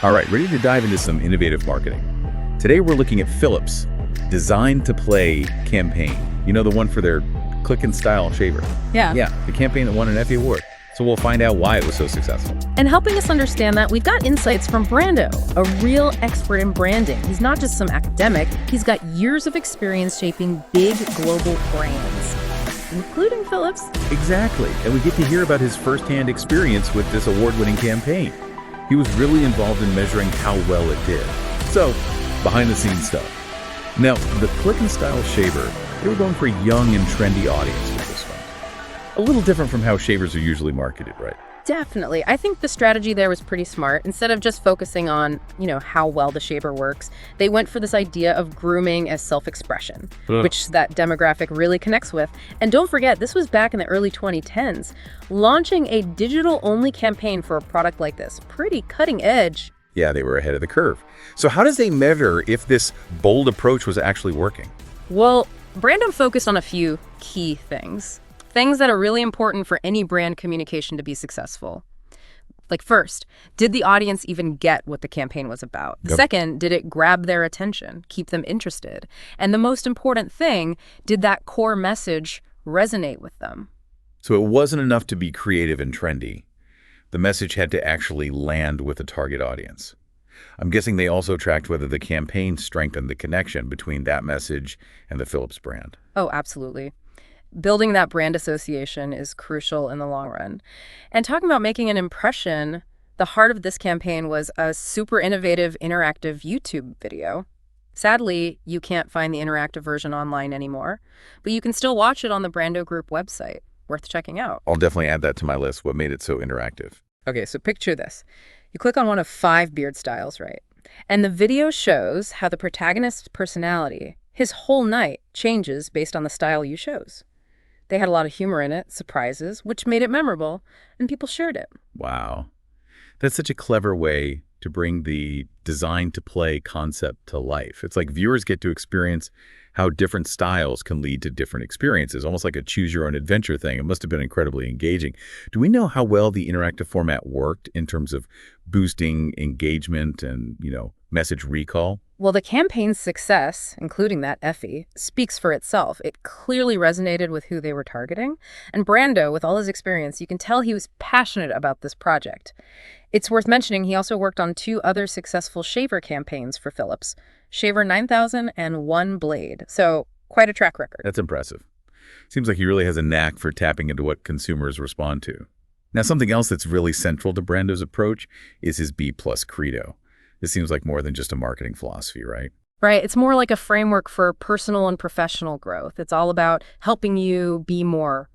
All right, ready to dive into some innovative marketing. Today we're looking at Philips' Designed to Play campaign. You know, the one for their click and style shaver. Yeah. Yeah, the campaign that won an Effie award. So we'll find out why it was so successful. And helping us understand that, we've got insights from Brando, a real expert in branding. He's not just some academic, he's got years of experience shaping big global brands, including Philips. Exactly, and we get to hear about his firsthand experience with this award-winning campaign. He was really involved in measuring how well it did. So, behind-the-scenes stuff. Now, the click and style shaver, they were going for a young and trendy audience with this one. A little different from how shavers are usually marketed, right? Definitely. I think the strategy there was pretty smart. Instead of just focusing on, how well the shaver works, they went for this idea of grooming as self-expression, which that demographic really connects with. And don't forget, this was back in the early 2010s. Launching a digital-only campaign for a product like this, pretty cutting edge. Yeah, they were ahead of the curve. So how does they measure if this bold approach was actually working? Well, Brando focused on a few key things that are really important for any brand communication to be successful. Like first, did the audience even get what the campaign was about? Yep. Second, did it grab their attention, keep them interested? And the most important thing, did that core message resonate with them? So it wasn't enough to be creative and trendy. The message had to actually land with a target audience. I'm guessing they also tracked whether the campaign strengthened the connection between that message and the Philips brand. Oh, absolutely. Building that brand association is crucial in the long run. And talking about making an impression, the heart of this campaign was a super innovative interactive YouTube video. Sadly, you can't find the interactive version online anymore, but you can still watch it on the Brando Group website. Worth checking out. I'll definitely add that to my list, what made it so interactive. Okay, so picture this. You click on one of 5 beard styles, right? And the video shows how the protagonist's personality, his whole night, changes based on the style you chose. They had a lot of humor in it, surprises, which made it memorable, and people shared it. Wow. That's such a clever way to bring the Designed to Play concept to life. It's like viewers get to experience how different styles can lead to different experiences, almost like a choose-your-own-adventure thing. It must have been incredibly engaging. Do we know how well the interactive format worked in terms of boosting engagement and, message recall? Well, the campaign's success, including that Effie, speaks for itself. It clearly resonated with who they were targeting. And Brando, with all his experience, you can tell he was passionate about this project. It's worth mentioning he also worked on 2 other successful shaver campaigns for Philips, Shaver 9000 and One Blade. So quite a track record. That's impressive. Seems like he really has a knack for tapping into what consumers respond to. Now, something else that's really central to Brando's approach is his B+ Credo. This seems like more than just a marketing philosophy, right? Right. It's more like a framework for personal and professional growth. It's all about helping you be more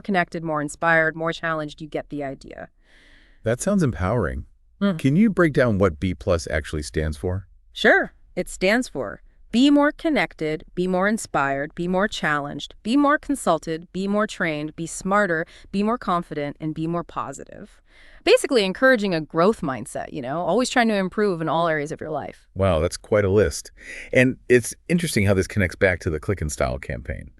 connected, more inspired, more challenged. You get the idea. That sounds empowering. Can you break down what B+ actually stands for? Sure. It stands for be more connected, be more inspired, be more challenged, be more consulted, be more trained, be smarter, be more confident, and be more positive. Basically encouraging a growth mindset, always trying to improve in all areas of your life. Wow, that's quite a list. And it's interesting how this connects back to the Click and Style campaign.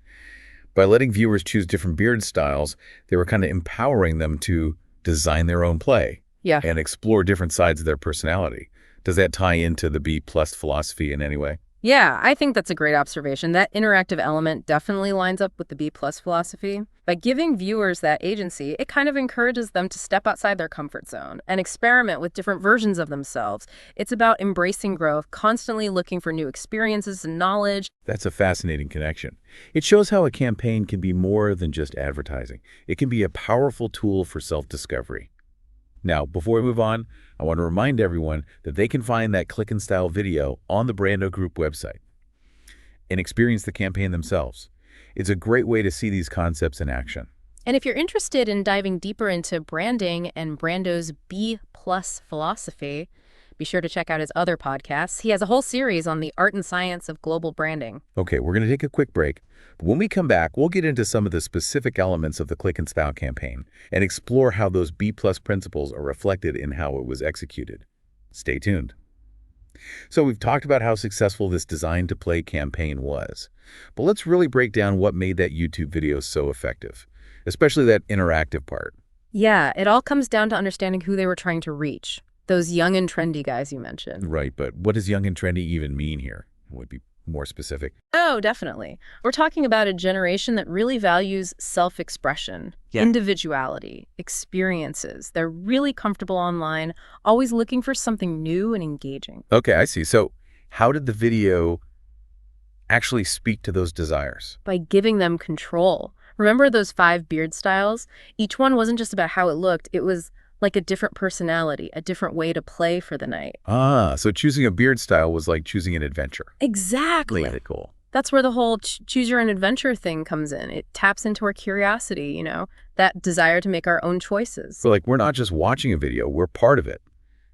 By letting viewers choose different beard styles, they were kind of empowering them to design their own play. Yeah. And explore different sides of their personality. Does that tie into the B+ philosophy in any way? Yeah, I think that's a great observation. That interactive element definitely lines up with the B+ philosophy. By giving viewers that agency, it kind of encourages them to step outside their comfort zone and experiment with different versions of themselves. It's about embracing growth, constantly looking for new experiences and knowledge. That's a fascinating connection. It shows how a campaign can be more than just advertising. It can be a powerful tool for self-discovery. Now, before we move on, I want to remind everyone that they can find that Click and Style video on the Brando Group website and experience the campaign themselves. It's a great way to see these concepts in action. And if you're interested in diving deeper into branding and Brando's B+ philosophy, be sure to check out his other podcasts. He has a whole series on the art and science of global branding. Okay, we're going to take a quick break. But when we come back, we'll get into some of the specific elements of the Click and Style campaign and explore how those B+ principles are reflected in how it was executed. Stay tuned. So we've talked about how successful this Designed to Play campaign was. But let's really break down what made that YouTube video so effective, especially that interactive part. Yeah, it all comes down to understanding who they were trying to reach. Those young and trendy guys you mentioned. Right, but what does young and trendy even mean here? Would be more specific. Oh, definitely. We're talking about a generation that really values self-expression, Yeah. individuality, experiences. They're really comfortable online, always looking for something new and engaging. Okay, I see. So how did the video actually speak to those desires? By giving them control. Remember those 5 beard styles? Each one wasn't just about how it looked, it was like a different personality, a different way to play for the night. Ah, so choosing a beard style was like choosing an adventure. Exactly. Really cool. That's where the whole choose your own adventure thing comes in. It taps into our curiosity, that desire to make our own choices. So like we're not just watching a video, we're part of it,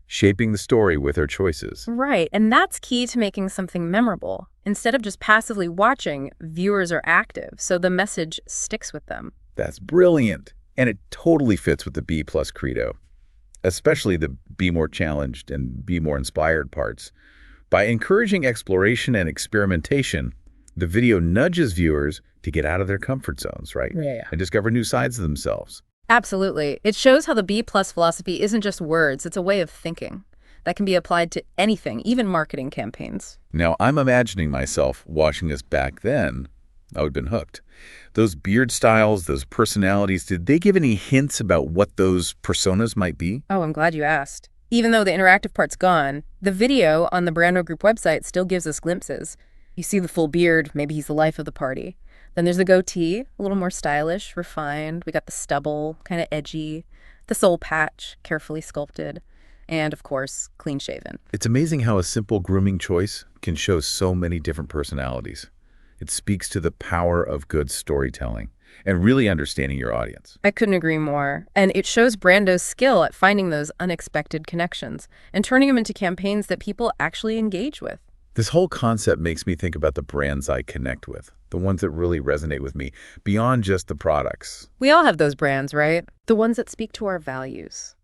shaping the story with our choices. Right, and that's key to making something memorable. Instead of just passively watching, viewers are active, so the message sticks with them. That's brilliant. And it totally fits with the B plus credo, especially the be more challenged and be more inspired parts. By encouraging exploration and experimentation, the video nudges viewers to get out of their comfort zones, right? Yeah. And discover new sides of themselves. Absolutely. It shows how the B plus philosophy isn't just words, it's a way of thinking that can be applied to anything, even marketing campaigns. Now, I'm imagining myself watching this back then. I would have been hooked. Those beard styles, those personalities, did they give any hints about what those personas might be? Oh, I'm glad you asked. Even though the interactive part's gone, the video on the Brando Group website still gives us glimpses. You see the full beard, maybe he's the life of the party. Then there's the goatee, a little more stylish, refined. We got the stubble, kind of edgy. The soul patch, carefully sculpted. And, of course, clean-shaven. It's amazing how a simple grooming choice can show so many different personalities. It speaks to the power of good storytelling and really understanding your audience. I couldn't agree more. And it shows Brando's skill at finding those unexpected connections and turning them into campaigns that people actually engage with. This whole concept makes me think about the brands I connect with, the ones that really resonate with me, beyond just the products. We all have those brands, right? The ones that speak to our values,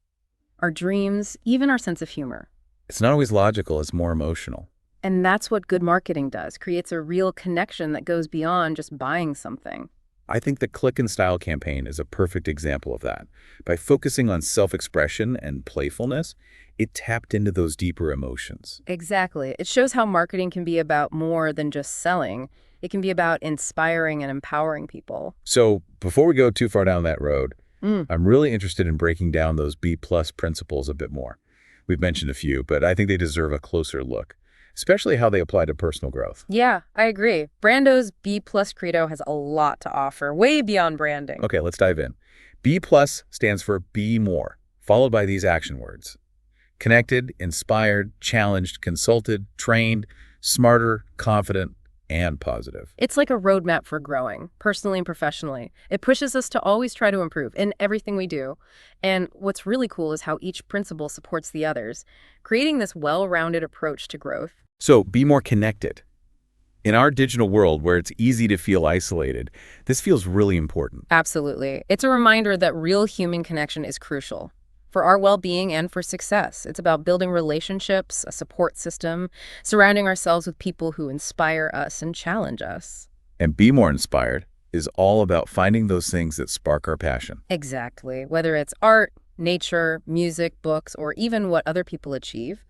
our dreams, even our sense of humor. It's not always logical, it's more emotional. And that's what good marketing does, creates a real connection that goes beyond just buying something. I think the Click and Style campaign is a perfect example of that. By focusing on self-expression and playfulness, it tapped into those deeper emotions. Exactly. It shows how marketing can be about more than just selling. It can be about inspiring and empowering people. So before we go too far down that road, Mm. I'm really interested in breaking down those B plus principles a bit more. We've mentioned a few, but I think they deserve a closer look, especially how they apply to personal growth. Yeah, I agree. Brando's B plus Credo has a lot to offer, way beyond branding. Okay, let's dive in. B plus stands for be more, followed by these action words. Connected, inspired, challenged, consulted, trained, smarter, confident, and positive. It's like a roadmap for growing, personally and professionally. It pushes us to always try to improve in everything we do. And what's really cool is how each principle supports the others, creating this well-rounded approach to growth. So be more connected. In our digital world where it's easy to feel isolated, this feels really important. Absolutely. It's a reminder that real human connection is crucial for our well-being and for success. It's about building relationships, a support system, surrounding ourselves with people who inspire us and challenge us. And be more inspired is all about finding those things that spark our passion. Exactly. Whether it's art, nature, music, books, or even what other people achieve,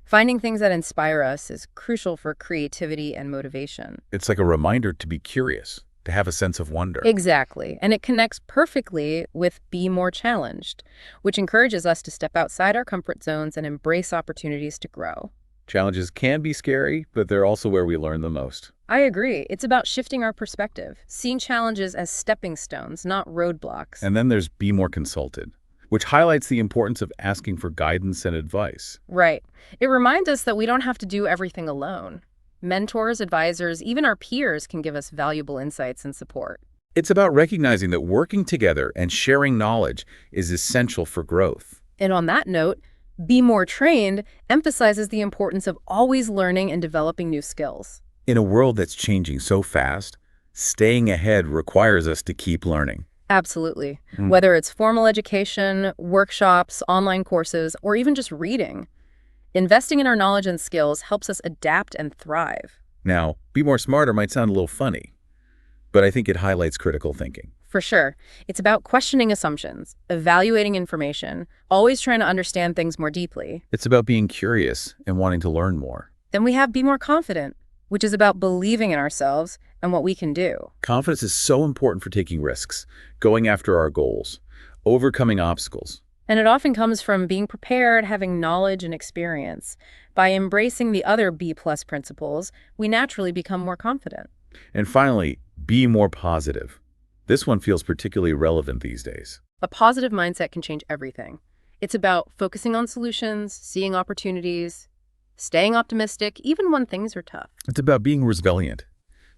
finding things that inspire us is crucial for creativity and motivation. It's like a reminder to be curious, to have a sense of wonder. Exactly. And it connects perfectly with Be More Challenged, which encourages us to step outside our comfort zones and embrace opportunities to grow. Challenges can be scary, but they're also where we learn the most. I agree. It's about shifting our perspective, seeing challenges as stepping stones, not roadblocks. And then there's Be More Consulted, which highlights the importance of asking for guidance and advice. Right. It reminds us that we don't have to do everything alone. Mentors, advisors, even our peers can give us valuable insights and support. It's about recognizing that working together and sharing knowledge is essential for growth. And on that note, Be More Trained emphasizes the importance of always learning and developing new skills. In a world that's changing so fast, staying ahead requires us to keep learning. Absolutely. Whether it's formal education, workshops, online courses, or even just reading, investing in our knowledge and skills helps us adapt and thrive. Now, Be More Smarter might sound a little funny, but I think it highlights critical thinking, For sure. It's about questioning assumptions, evaluating information, always trying to understand things more deeply. It's about being curious and wanting to learn more. Then we have Be More Confident, which is about believing in ourselves and what we can do. Confidence is so important for taking risks, going after our goals, overcoming obstacles. And it often comes from being prepared, having knowledge and experience. By embracing the other B+ principles, we naturally become more confident. And finally, be more positive. This one feels particularly relevant these days. A positive mindset can change everything. It's about focusing on solutions, seeing opportunities, staying optimistic, even when things are tough. It's about being resilient,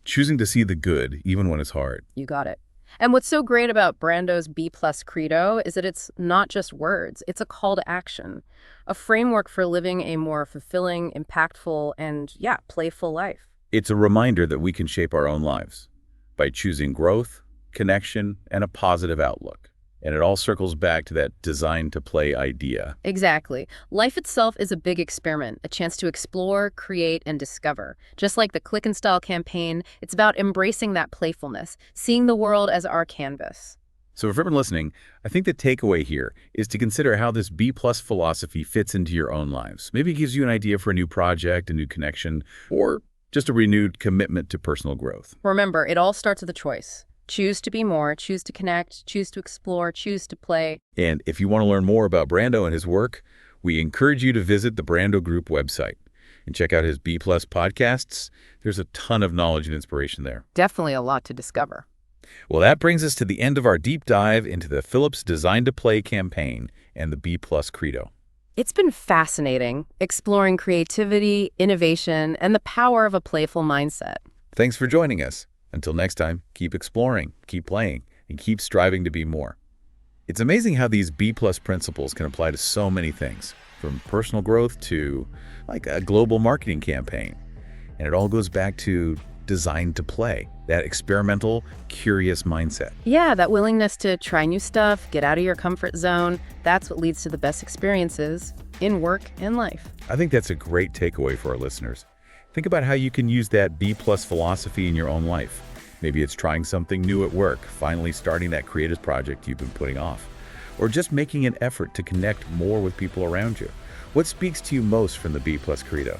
choosing to see the good even when it's hard. You got it. And what's so great about Brando's B+ Credo is that it's not just words, it's a call to action, a framework for living a more fulfilling, impactful, and playful life. It's a reminder that we can shape our own lives by choosing growth, connection, and a positive outlook. And it all circles back to that design to play idea. Exactly. Life itself is a big experiment, a chance to explore, create, and discover. Just like the Click and Style campaign, it's about embracing that playfulness, seeing the world as our canvas. So if everyone listening, I think the takeaway here is to consider how this B+ philosophy fits into your own lives. Maybe it gives you an idea for a new project, a new connection, or just a renewed commitment to personal growth. Remember, it all starts with a choice. Choose to be more, choose to connect, choose to explore, choose to play. And if you want to learn more about Brando and his work, we encourage you to visit the Brando Group website and check out his B+ podcasts. There's a ton of knowledge and inspiration there. Definitely a lot to discover. Well, that brings us to the end of our deep dive into the Philips Design to Play campaign and the B+ Credo. It's been fascinating, exploring creativity, innovation, and the power of a playful mindset. Thanks for joining us. Until next time, keep exploring, keep playing, and keep striving to be more. It's amazing how these B+ principles can apply to so many things, from personal growth to like a global marketing campaign. And it all goes back to design to play, that experimental, curious mindset. Yeah, that willingness to try new stuff, get out of your comfort zone, that's what leads to the best experiences in work and life. I think that's a great takeaway for our listeners. Think about how you can use that B+ philosophy in your own life. Maybe it's trying something new at work, finally starting that creative project you've been putting off, or just making an effort to connect more with people around you. What speaks to you most from the B+ Credo?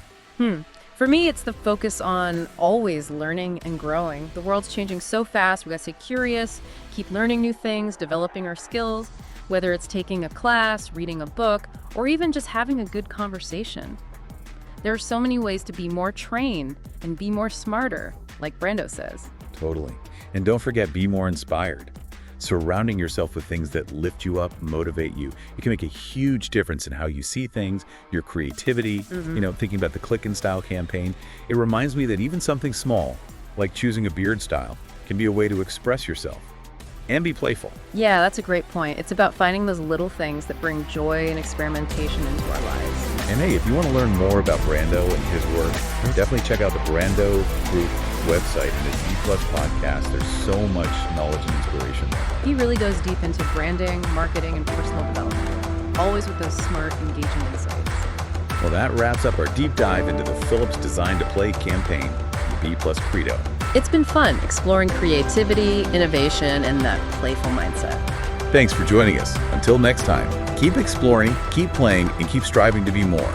For me, it's the focus on always learning and growing. The world's changing so fast, we gotta stay curious, keep learning new things, developing our skills, whether it's taking a class, reading a book, or even just having a good conversation. There are so many ways to be more trained and be more smarter, like Brando says. Totally. And don't forget, be more inspired. Surrounding yourself with things that lift you up, motivate you. It can make a huge difference in how you see things, your creativity. Thinking about the Click and Style campaign, it reminds me that even something small, like choosing a beard style, can be a way to express yourself and be playful. Yeah, that's a great point. It's about finding those little things that bring joy and experimentation into our lives. And hey, if you want to learn more about Brando and his work, definitely check out the Brando Group website and his B+ podcast. There's so much knowledge and inspiration there. He really goes deep into branding, marketing, and personal development, always with those smart, engaging insights. Well, that wraps up our deep dive into the Philips Design to Play campaign, the B+ Credo. It's been fun exploring creativity, innovation, and that playful mindset. Thanks for joining us. Until next time, keep exploring, keep playing, and keep striving to be more.